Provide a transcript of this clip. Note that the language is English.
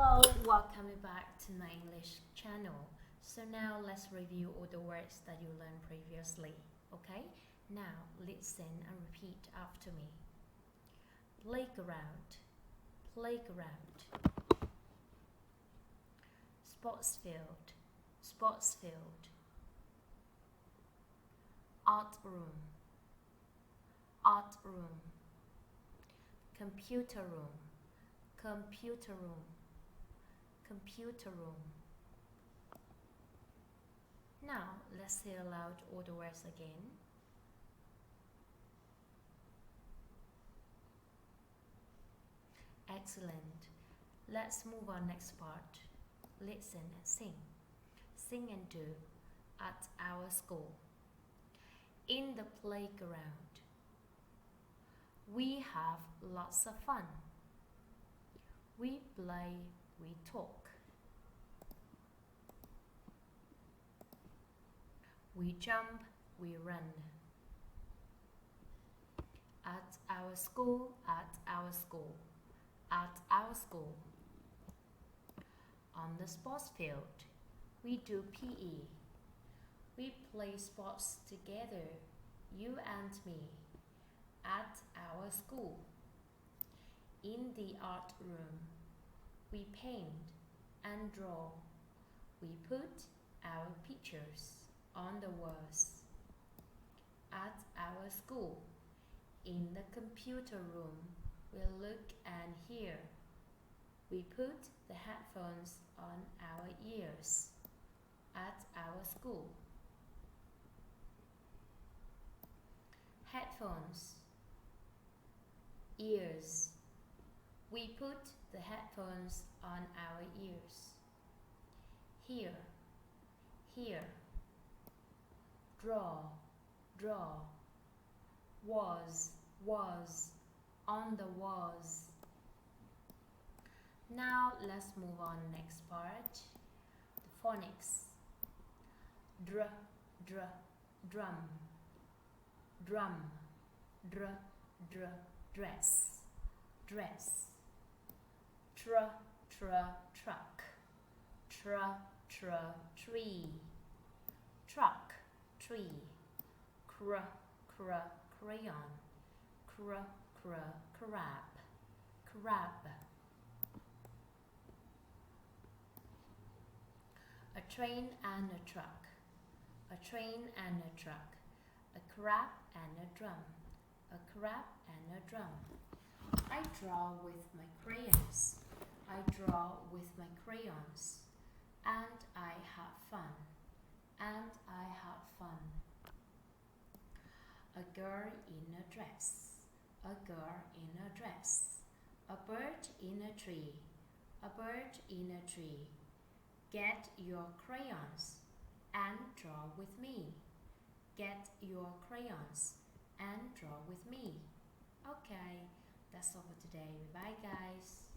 Hello, welcome back to my English channel. So now let's review all the words that you learned previously. Okay? Now listen and repeat after me. Playground, playground. Sports field, sports field. Art room, art room. Computer room, computer room, computer room. Now let's say aloud all the words again. Excellent. Let's move on next part. Listen and sing. Sing and do at our school. In the playground, we have lots of fun. We play, we talk. We jump, we run. At our school, at our school, at our school. On the sports field, we do PE. We play sports together, you and me, at our school. In the art room, we paint and draw. We put our pictures on the walls. At our school, in the computer room, we look and hear. We put the headphones on our ears. At our school. Headphones, ears. We put the headphones on our ears. Here, here. Draw, draw. Was, on the was. Now let's move on next part. The phonics. Drum. Drum, dress, dress. Truck, tree. Truck, tree. Crayon. Crab. A train and a truck. A train and a truck. A crab and a drum. A crab and a drum. I draw with my crayons. I draw with my crayons. And I have fun. And I have fun. A girl in a dress. A girl in a dress. A bird in a tree. A bird in a tree. Get your crayons and draw with me. Get your crayons and draw with me. Okay, that's all for today. Bye guys.